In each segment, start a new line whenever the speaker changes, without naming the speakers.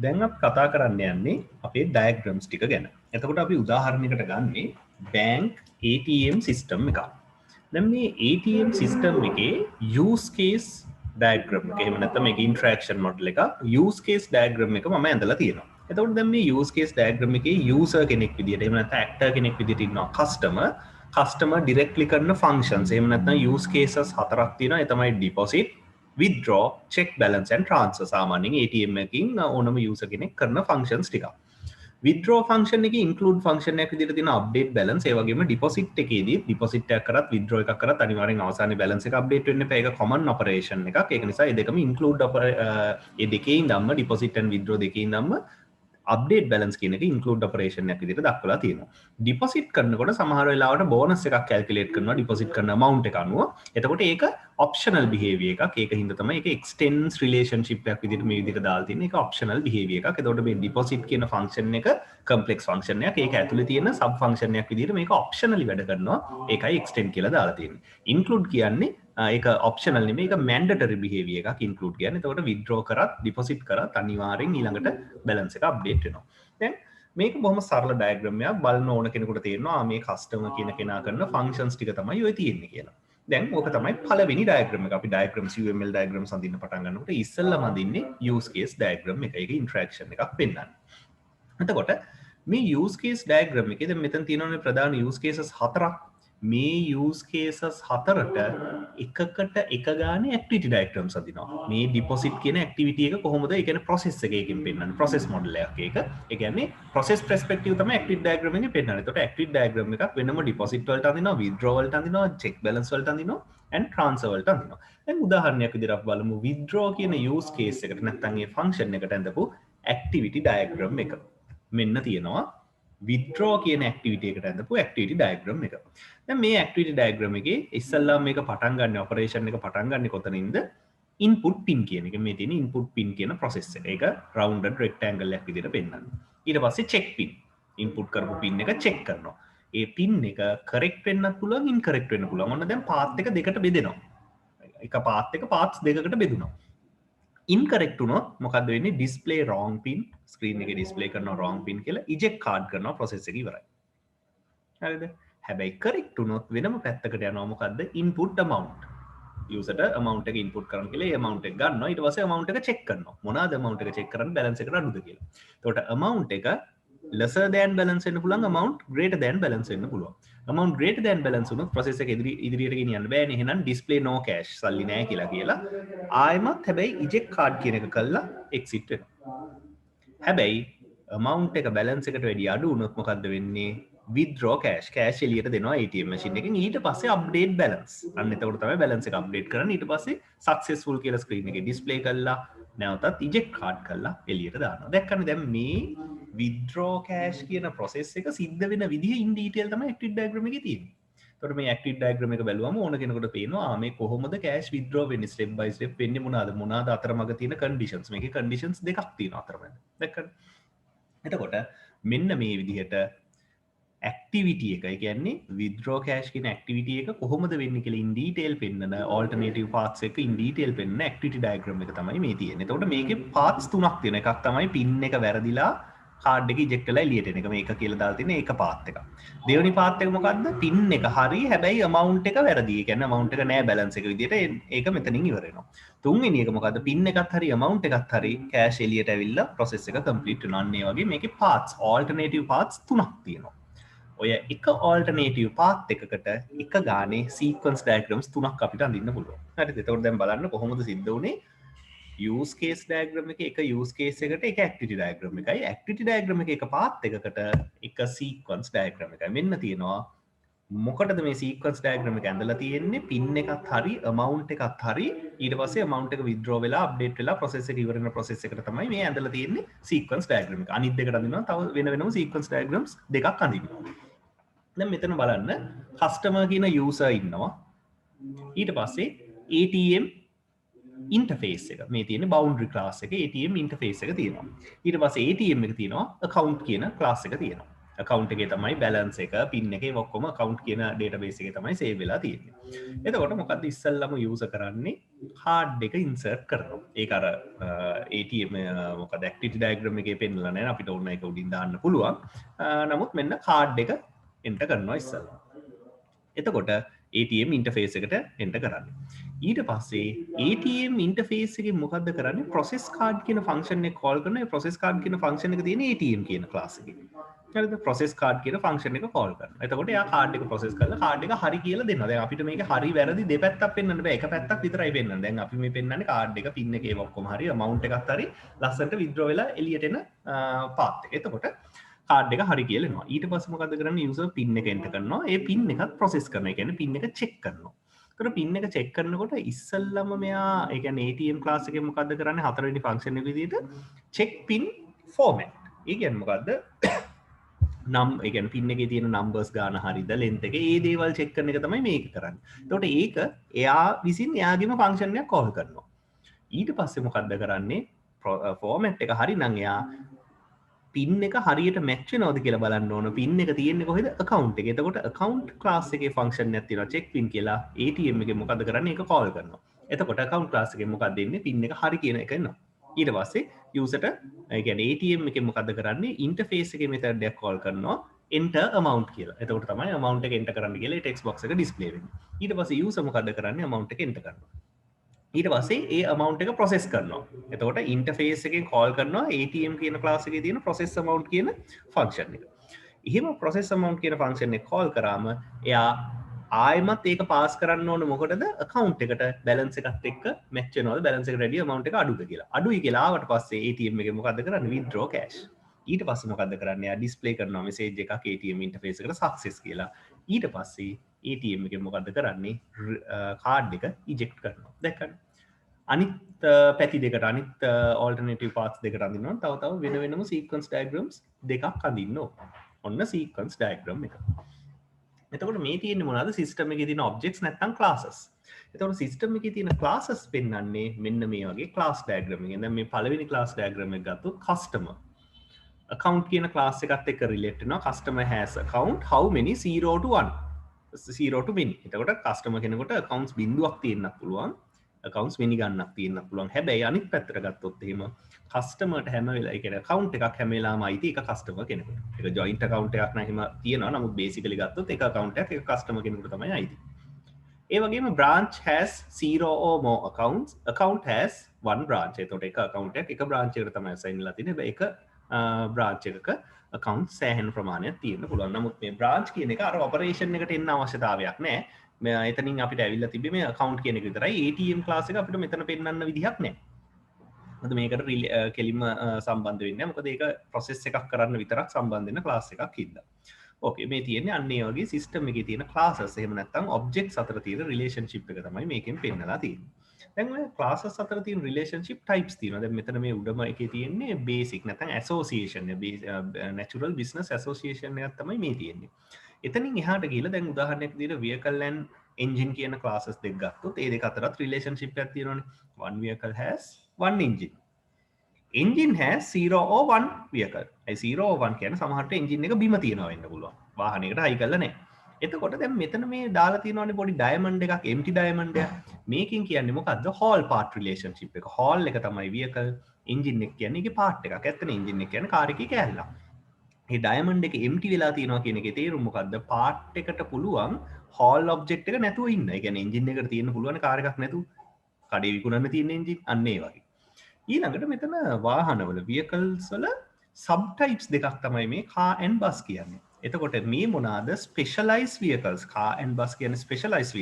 දැන් අපි කතා කරන්න යන්නේ අපේ ඩයග්‍රම්ස් ටික ගැන. එතකොට අපි උදාහරණයකට ගන්නේ බැංක් ATM සිස්ටම් එකක්. දැන් මේ ATM සිස්ටම් එකේ use case diagram එක එහෙම නැත්නම් මේකේ interaction model එක use case diagram එක මම ඇඳලා තියෙනවා. එතකොට දැන් මේ use case diagram එකේ user කෙනෙක් විදියට එහෙම නැත්නම් actor කෙනෙක් විදියට ඉන්නවා customer directly කරන functions එහෙම නැත්නම් use cases හතරක් තියෙනවා. ඒ තමයි deposit, withdraw, check balance and transfer. සාමාන්‍යයෙන් ATM එකකින් ඕනම user කෙනෙක් කරන functions ටික. withdraw function එකේ include function එකක් විදිහට තියෙන update balance ඒ වගේම deposit එකේදී deposit එකක් කරත් withdraw එකක් කරත් අනිවාර්යෙන් අවසානයේ balance එක update වෙන්න එපා. ඒක common operation එකක්. ඒක නිසා මේ දෙකම include ඒ දෙකේ ඉඳන්ම deposit and withdraw දෙකේ ඉඳන්ම අප්ඩේට් බැලන්ස් කියන එක ඉන්ක්ලූඩ් ඔපරේෂන් එකක් විදිහට දක්වලා තියෙනවා. ඩිපොසිට් කරනකොට සමහර වෙලාවට බෝනස් එකක් කැල්කියුලේට් කරනවා ඩිපොසිට් කරන amount එක අනුව. එතකොට ඒක ඔප්ෂනල් බිහේවියර් එකක්. ඒක හින්දා තමයි ඒක එක්ස්ටෙන්ස් රිලේෂන්ෂිප් එකක් විදිහට මේ විදිහට දාලා තියෙන්නේ. ඒක ඔප්ෂනල් බිහේවියර් එකක්. එතකොට මේ ඩිපොසිට් කියන ෆන්ක්ෂන් එක කම්ප්ලෙක්ස් ෆන්ක්ෂන් එකක්. ඒක ඇතුලේ තියෙන සබ් ෆන්ක්ෂන් එකක් විදිහට මේක ඔප්ෂනලි වැඩ කරනවා. ඒකයි එක්ස්ටෙන්ඩ් කියලා දාලා තියෙන්නේ. ඉන්ක්ලූඩ් කියන්නේ ඒක ඔප්ෂනල් නෙමෙයි ඒක මැන්ඩටරි බිහේවියර් එකක් ඉන්ක්ලූඩ් කියන්නේ. එතකොට විත්ඩ්‍රෝ කරත් ඩිපොසිට් කරත් අනිවාර්යෙන් ඊළඟට බැලන්ස් එක අප්ඩේට් වෙනවා. දැන් මේක බොහොම සරල ඩයග්‍රෑම් එකක් බලන ඕන කෙනෙකුට තේරෙනවා මේ කස්ටමර් කියන කෙනා කරන ෆන්ක්ෂන්ස් ටික තමයි ඔය තියෙන්නේ කියලා. දැන් ඕක තමයි පළවෙනි ඩයග්‍රෑම් එක. අපි ඩයග්‍රෑම්ස් UML ඩයග්‍රෑම්ස් අඳින්න පටන් ගන්නකොට ඉස්සෙල්ලාම අඳින්නේ use case ඩයග්‍රෑම් එක. ඒක ඉන්ටරැක්ෂන් එකක් පෙන්නන්නේ. එතකොට මේ use case ඩයග්‍රෑම් එකේ දැන් මෙතන තියෙනවානේ ප්‍රධාන use cases හතරක්. මේ use cases හතරට එකකට එක ගානේ activity diagrams අදිනවා. මේ deposit කියන activity එක කොහොමද ඒ කියන්නේ process එකකින් පෙන්නන්නේ. process model එකක් ඒක. ඒ කියන්නේ process perspective තමයි activity diagram එකේ පෙන්නන්නේ. එතකොට activity diagram එකක් වෙනම deposit වලට අදිනවා, withdraw වලට අදිනවා, check balance වලට අදිනවා and transfer වලට අදිනවා. දැන් උදාහරණයක් විදිහට අපි බලමු withdraw කියන use case එකට නැත්නම් ඒ function එකට ඇඳපු activity diagram එක. මෙන්න තියෙනවා withdraw කියන activity එකට ඇඳපු activity diagram එක. දැන් මේ activity diagram එකේ ඉස්සල්ලා මේක පටන් ගන්න operation එක පටන් ගන්න කොතනින්ද input pin කියන එක. මේ තියෙන input pin කියන process එක. ඒක rounded rectangle එකක් විදිහට පෙන්නනවා. ඊට පස්සේ check pin. input කරපු pin එක check කරනවා. ඒ pin එක correct වෙන්නත් පුළුවන් incorrect වෙන්න පුළුවන්. ඔන්න දැන් path එක දෙකට බෙදෙනවා. එක path එක parts දෙකකට බෙදුණා. incorrect වුණොත් මොකද්ද වෙන්නේ display wrong pin screen එකේ display කරනවා wrong pin කියලා eject card කරනවා process එක ඉවරයි. හරිද? හැබැයි correct වුණොත් වෙනම පැත්තකට යනවා මොකද්ද input amount. user ට amount එක input කරන්න කියලා ඒ amount එක ගන්නවා ඊට පස්සේ amount එක check කරනවා. මොනවාද amount එක check කරන්නේ balance එකට අඩුද කියලා. එතකොට amount එක lesser than balance වෙන්න පුළුවන් amount greater than balance වෙන්න පුළුවන්. amount greater than balance වුණොත් process එක ඉදිරියට ගෙනියන්න බෑනේ. එහෙනම් display no cash සල්ලි නැහැ කියලා ආයෙමත් හැබැයි eject card කියන එක කළා exit වෙනවා. හැබැයි amount එක balance එකට වැඩි අඩු වුණොත් මොකද්ද වෙන්නේ? withdraw cash එළියට දෙනවා ATM machine එකෙන්. ඊට පස්සේ update balance. අන්න එතකොට තමයි balance එක update කරන්නේ. ඊට පස්සේ successful කියලා screen එකේ display කළා. නැවතත් eject card කළා එළියට දානවා. දැක්කනේ දැන් මේ withdraw cash කියන process එක සිද්ධ වෙන විදිහ in detail තමයි activity diagram එකේ තියෙන්නේ. එතකොට මේ activity diagram එක බැලුවම ඕන කෙනෙකුට පේනවා මේ කොහොමද cash withdraw වෙන්නේ step by step වෙන්නේ මොනවාද අතරමඟ තියෙන conditions. මේකේ conditions දෙකක් තියෙනවා අතරමැද. දැක්කද? එතකොට මෙන්න මේ විදිහට activity එක කියන්නේ withdraw cash කියන activity එක කොහොමද වෙන්නේ කියලා in detail පෙන්නන alternative paths එක in detail පෙන්නන activity diagram එක තමයි මේ තියෙන්නේ. එතකොට මේකේ paths තුනක් තියෙනවා. එකක් තමයි pin එක වැරදිලා කාඩ් එක eject වෙලා එළියට එන එක. මේක කියලා දාලා තියෙන ඒක path එක. දෙවෙනි path එක මොකද්ද? pin එක හරි හැබැයි amount එක වැරදි. ඒ කියන්නේ amount එක නෑ balance එක විදිහට ඒක මෙතනින් ඉවර වෙනවා. තුන්වෙනි එක මොකද්ද? pin එකත් හරි amount එකත් හරි cash එළියට ඇවිල්ලා process එක complete වෙනවා. අන්න ඒ වගේ මේකේ paths alternative paths තුනක් තියෙනවා. ඔය එක alternative path එකකට එක ගානේ sequence diagrams තුනක් අපිට අඳින්න පුළුවන්. හරිද? එතකොට දැන් බලන්න කොහොමද සිද්ධ වුනේ? use case diagram එක use case එකට එක activity diagram එකයි activity diagram එක path එකකට එක sequence diagram එකයි. මෙන්න තියෙනවා මොකටද මේ sequence diagram එක ඇඳලා තියෙන්නේ? pin එකත් හරි amount එකත් හරි ඊට පස්සේ amount එක withdraw වෙලා update වෙලා process එක ඉවර වෙන process එකට තමයි මේ ඇඳලා තියෙන්නේ sequence diagram එක. අනිත් දෙකට අඳිනවා තව වෙන වෙනම sequence diagrams දෙකක් අඳිනවා. දැන් මෙතන බලන්න customer කියන user ඉන්නවා. ඊට පස්සේ ATM interface එක. මේ තියෙන boundary class එක ATM interface එක තියෙනවා. ඊට පස්සේ ATM එක තියෙනවා account කියන class එක තියෙනවා. account එකේ තමයි balance එක pin එකේ ඔක්කොම account කියන database එකේ තමයි save වෙලා තියෙන්නේ. එතකොට මොකද්ද ඉස්සෙල්ලාම user කරන්නේ card එක insert කරනවා. ඒක අර ATM මොකද activity diagram එකේ පෙන්නලා නැහැ අපිට ඕන එක උඩින් දාන්න පුළුවන්. නමුත් මෙන්න card එක enter කරනවා ඉස්සෙල්ලා. එතකොට ATM interface එකට enter කරන්නේ. ඊට පස්සේ ATM interface එකේ මොකද්ද කරන්නේ process card කියන function එක call කරනවා. ඒ process card කියන function එක තියෙන ATM කියන class එකේ. හරිද? process card කියන function එක call කරනවා. එතකොට එයා card එක process කරලා card එක හරි කියලා දෙනවා. දැන් අපිට මේක හරි වැරදි දෙපැත්තක් පෙන්වන්න බෑ. එක පැත්තක් විතරයි පෙන්වන්නේ. දැන් අපි මේ පෙන්වන්නේ card එක pin එකේ ඔක්කොම හරි amount එකත් හරි ලස්සනට withdraw වෙලා එළියට එන path එක. එතකොට card එක හරි කියලා එනවා. ඊට පස්සේ මොකද කරන්නේ user pin එක enter කරනවා. ඒ pin එකත් process කරනවා. ඒ කියන්නේ pin එක check කරනවා. එතකොට pin එක check කරනකොට ඉස්සල්ලාම මෙයා ඒ කියන්නේ ATM class එකේ මොකද්ද කරන්නේ හතරවෙනි function එක විදිහට check pin format. ඒ කියන්නේ මොකද්ද? ඒ කියන්නේ pin එකේ තියෙන numbers ගාන හරිද length එක ඒ දේවල් check කරන එක තමයි මේක කරන්නේ. එතකොට ඒක එයා විසින් එයාගේම function එකක් call කරනවා. ඊට පස්සේ මොකද්ද කරන්නේ? format එක හරි නම් එයා pin එක හරියට match වෙනවද කියලා බලන්න ඕන. pin එක තියෙන්නේ කොහෙද? account එකේ. එතකොට account class එකේ function එකක් තියෙනවා check pin කියලා. ATM එකේ මොකද්ද කරන්නේ? ඒක call කරනවා. එතකොට account class එකේ මොකක්ද දෙන්නේ? pin එක හරි කියන එක එනවා. ඊට පස්සේ user ට ඒ කියන්නේ ATM එකේ මොකද්ද කරන්නේ? interface එකේ method එකක් call කරනවා enter amount කියලා. එතකොට තමයි amount එක enter කරන්න කියලා text box එක display වෙන්නේ. ඊට පස්සේ user මොකද්ද කරන්නේ? amount එක enter කරනවා. ඊට පස්සේ ඒ amount එක process කරනවා. එතකොට interface එකෙන් call කරනවා ATM කියන class එකේ තියෙන process amount කියන function එක. එහෙම process amount කියන function එක call කරාම එයා ආයෙමත් ඒක pass කරන්න ඕන මොකටද? account එකට balance එකත් එක්ක match වෙනවද? balance එකට වැඩි amount එක අඩුද කියලා. අඩුයි කියලා ආවට පස්සේ ATM එකේ මොකද්ද කරන්නේ? withdraw cash. ඊට පස්සේ මොකද්ද කරන්නේ? එයා display කරනවා message එකක් ATM interface එකට success කියලා. ඊට පස්සේ ATM එකෙන් මොකද්ද කරන්නේ? card එක eject කරනවා. දැක්කද? අනිත් පැති දෙකට අනිත් alternative paths දෙකට අඳිනවා. තව වෙන වෙනම sequence diagrams දෙකක් අඳින්න ඕන. ඔන්න sequence diagram එක. එතකොට මේ තියෙන්නේ මොනවද? system එකේ තියෙන objects නැත්නම් classes. එතකොට system එකේ තියෙන classes පෙන්වන්නේ මෙන්න මේ වගේ class diagram එකෙන්. දැන් මේ පළවෙනි class diagram එක ගත්තොත් customer account කියන class එකත් එක්ක relate වෙනවා. customer has account how many 0 to 1 0 to many. එතකොට customer කෙනෙකුට accounts බිඳුවක් තියෙන්නත් පුළුවන්. accounts many ගන්නක් තියෙන්නත් පුළුවන්. හැබැයි අනිත් පැත්තට ගත්තොත් එහෙම customer ට හැම වෙලාවෙම ඒ කියන්නේ account එකක් හැම වෙලාවම අයිති එක customer කෙනෙකුට. ඒක joint account එකක් නම් එහෙම තියෙනවා. නමුත් basically ගත්තොත් එක account එකක් එක customer කෙනෙකුට තමයි අයිති. ඒ වගේම branch has 0 or more accounts. account has one branch. එතකොට එක account එකක් එක branch එකට තමයි assign වෙලා තියෙන්නේ. හැබැයි එක branch එකක account සෑහෙන ප්‍රමාණයක් තියෙන්න පුළුවන්. නමුත් මේ branch කියන එක අර operation එකට එන්න අවශ්‍යතාවයක් නැහැ. එතනින් අපිට ඇවිල්ලා තිබ්බේ මේ account කියන එක විතරයි. ATM class එක අපිට මෙතන පෙන්වන්න විදිහක් නැහැ. මොකද මේකට කෙලින්ම සම්බන්ධ වෙන්නේ නැහැ. මොකද ඒක process එකක් කරන්න විතරක් සම්බන්ධ වෙන class එකක් හින්දා. ඕකේ මේ තියෙන්නේ අන්න ඒ වගේ system එකේ තියෙන classes එහෙම නැත්නම් objects අතර තියෙන relationship එක තමයි මේකෙන් පෙන්නලා තියෙන්නේ. දැන් ඔය classes අතර තියෙන relationship types තියෙනවා. දැන් මෙතන මේ උඩම එකේ තියෙන්නේ basic නැත්නම් association natural business association එකක් තමයි මේ තියෙන්නේ. එතනින් එහාට ගිහලා දැන් උදාහරණයක් විදිහට vehicle and engine කියන classes දෙක ගත්තොත් ඒ දෙක අතරත් relationship එකක් තියෙනවානේ. one vehicle has one engine. engine has 0 or 1 vehicle. A 0 or 1 කියන්නේ සමහරට engine එක බිම තියනවා වෙන්න පුළුවන්. වාහනයකට හයි කරලා නැහැ. එතකොට දැන් මෙතන මේ දාලා තියෙනවානේ පොඩි diamond එකක් empty diamond එකක්. මේකෙන් කියන්නේ මොකද්ද? hall part relationship එක. hall එක තමයි vehicle, engine එක කියන්නේ ඒකේ part එකක්. ඇත්තනේ engine එක කියන්නේ කාර් එකේ කෑල්ලක්. මේ ඩයමන්ඩ් එක empty වෙලා තියෙනවා කියන එකේ තේරුම මොකද්ද? part එකට පුළුවන් hall object එක නැතුව ඉන්න. ඒ කියන්නේ engine එකට තියෙන්න පුළුවන් කාර් එකක් නැතුව. කඩේ විකුණන්න තියෙන engine අන්න ඒ වගේ. ඊළඟට මෙතන වාහනවල vehicles වල subtypes දෙකක් තමයි මේ car and bus කියන්නේ. එතකොට මේ මොනවාද? specialized vehicles. car and bus කියන්නේ specialized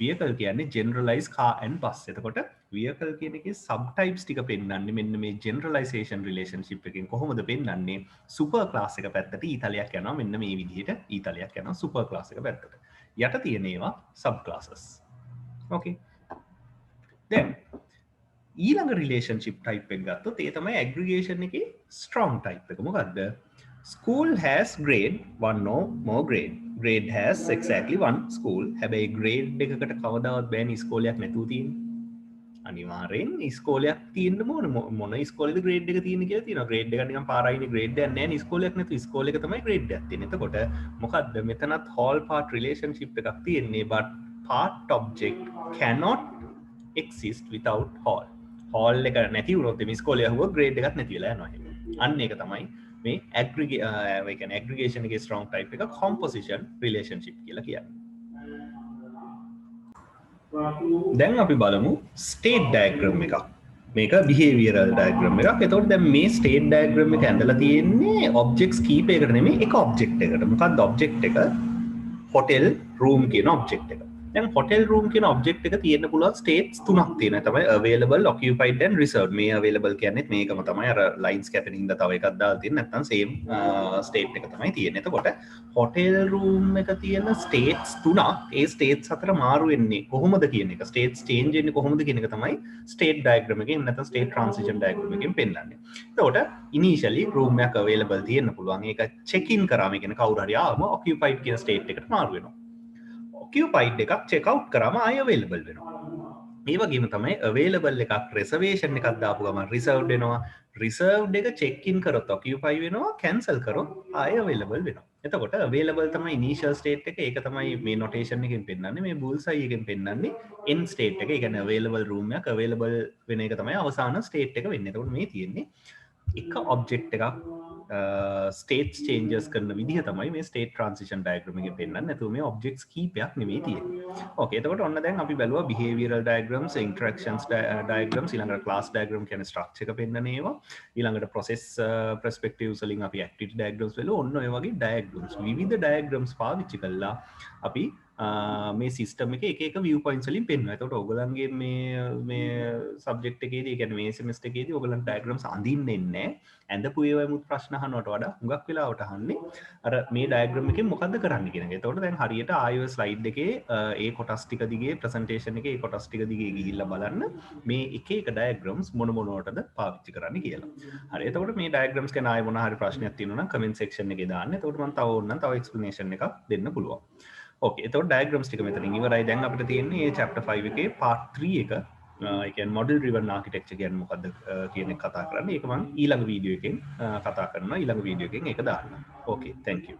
vehicle කියන්නේ generalized car and bus. එතකොට vehicle කියන එකේ subtypes ටික පෙන්වන්නේ මෙන්න මේ generalization relationship එකෙන් කොහොමද පෙන්වන්නේ? super class එක පැත්තට ඊතලයක් යනවා මෙන්න මේ විදිහට ඊතලයක් යනවා super class එක පැත්තට. යට තියෙන ඒවා sub classes. okay. then ඊළඟ relationship type එක ගත්තොත් ඒ තමයි aggregation එකේ strong type එක. මොකද්ද? school has grade 1 or more grade. grade has exactly one school. හැබැයි grade එකකට කවදාවත් බෑනේ ඉස්කෝලයක් නැතුව තියෙන්නේ. අනිවාර්යෙන් ඉස්කෝලයක් තියෙන්න මොන ඉස්කෝලේද ග්‍රේඩ් එක තියෙන්නේ කියලා තියෙනවා. ග්‍රේඩ් එක නිකන් පාරයිනේ ග්‍රේඩ් එකක් නැහැ නේ. ඉස්කෝලයක් නැතු ඉස්කෝල එක තමයි ග්‍රේඩ් එකක් තියෙන්නේ. එතකොට මොකද්ද මෙතනත් hall part relationship එකක් තියෙන්නේ, but part object cannot exist without hall. hall එක නැති වුණොත් මේ ඉස්කෝලේ යහුව ග්‍රේඩ් එකක් නැති වෙලා යනවා එහෙම. අන්න ඒක තමයි මේ aggregation එකේ strong type එක composition relationship කියලා කියන්නේ. දැන් අපි බලමු ස්ටේට් ඩයග්‍රෑම් එකක්. මේක බිහේවියරල් ඩයග්‍රෑම් එකක්. එතකොට දැන් මේ ස්ටේට් ඩයග්‍රෑම් එක ඇඳලා තියෙන්නේ ඔබ්ජෙක්ට්ස් කීපයකට නෙමෙයි එක ඔබ්ජෙක්ට් එකකට. මොකක්ද ඔබ්ජෙක්ට් එක? හොටෙල් රූම් කියන ඔබ්ජෙක්ට් එක. දැන් හොටෙල් රූම් කියන ඔබ්ජෙක්ට් එක තියෙන්න පුළුවන් ස්ටේට්ස් තුනක් තියෙනවා. තමයි available, occupied and reserved. මේ available කියන්නේ මේකම තමයි අර lines කැපෙන හින්දා තව එකක් දාලා තියෙන්නේ. නැත්නම් same state එක තමයි තියෙන්නේ. එතකොට හොටෙල් රූම් එක තියෙන ස්ටේට්ස් තුනක්, ඒ ස්ටේට්ස් අතර මාරු වෙන්නේ කොහොමද කියන එක, ස්ටේට්ස් චේන්ජ් වෙන්නේ කොහොමද කියන එක තමයි ස්ටේට් ඩයග්‍රෑම් එකෙන් නැත්නම් ස්ටේට් ට්‍රාන්සිෂන් ඩයග්‍රෑම් එකෙන් පෙන්නන්නේ. එතකොට ඉනිෂියලි රූම් එකක් available තියෙන්න පුළුවන්. ඒක check in කරාම කියන්නේ කවුරු හරි ආවම occupied කියන ස්ටේට් එකට මාරු වෙනවා. occupied එකක් check out කරාම ආය available වෙනවා. ඒ වගේම තමයි available එකක් reservation එකක් දාපු ගමන් reserved වෙනවා. reserved එක check in කරොත් occupy වෙනවා, cancel කරොත් ආය available වෙනවා. එතකොට available තමයි initial state එක. ඒක තමයි මේ notation එකෙන් පෙන්නන්නේ. මේ bullseye එකෙන් පෙන්නන්නේ end state එක. ඒ කියන්නේ available room එකක් available වෙන එක තමයි අවසාන state එක වෙන්නේ. එතකොට මේ තියෙන්නේ එක object එකක් states changes කරන විදිහ තමයි මේ state transition diagram එකෙන් පෙන්නන්නේ. නැතුව මේ objects කීපයක් නෙමෙයි තියෙන්නේ. Okay, එතකොට ඔන්න දැන් අපි බැලුවා behavioral diagrams, interactions diagrams, ඊළඟට class diagram කියන්නේ structure එක පෙන්නන ඒවා. ඊළඟට process perspectives වලින් අපි activity diagrams වල ඔන්න ඔය වගේ diagrams, විවිධ diagrams පාවිච්චි කළා අපි මේ සිස්ටම් එක එක view points වලින් පෙන්වනවා. එතකොට ඔයගලන්ගේ මේ සබ්ජෙක්ට් එකේදී, ඒ කියන්නේ මේ semester එකේදී ඔයගලන්ට diagrams අඳින්නේ නැහැ. ඇඳපු ඒවාමුත් ප්‍රශ්න අහනවට වඩා හුඟක් වෙලාවට අහන්නේ අර මේ diagram එකෙන් මොකද්ද කරන්න කියන එක. එතකොට දැන් හරියට ආයෙ slide එකේ ඒ කොටස් ටික දිගේ presentation එකේ ඒ කොටස් ටික දිගේ ගිහිල්ලා බලන්න මේ එක එක diagrams මොන මොනවටද පාවිච්චි කරන්න කියලා. හරි. එතකොට මේ diagrams ගැන ආයෙ මොන හරි ප්‍රශ්නයක් තියෙනවා නම් comment section එකේ දාන්න. එතකොට මම තව ඕනනම් තව explanation එකක් දෙන්න පුළුවන්. ඕකේ, එතකොට diagrams ටික මෙතනින් ඉවරයි. දැන් අපිට තියෙන්නේ මේ chapter 5 එකේ part 3 එක. ඒ කියන්නේ model driven architecture කියන්නේ මොකද්ද කියන එක කතා කරන්නේ. ඒක මම ඊළඟ වීඩියෝ එකෙන් කතා කරනවා. ඊළඟ වීඩියෝ එකෙන් ඒක දාන්න. ඕකේ, thank you.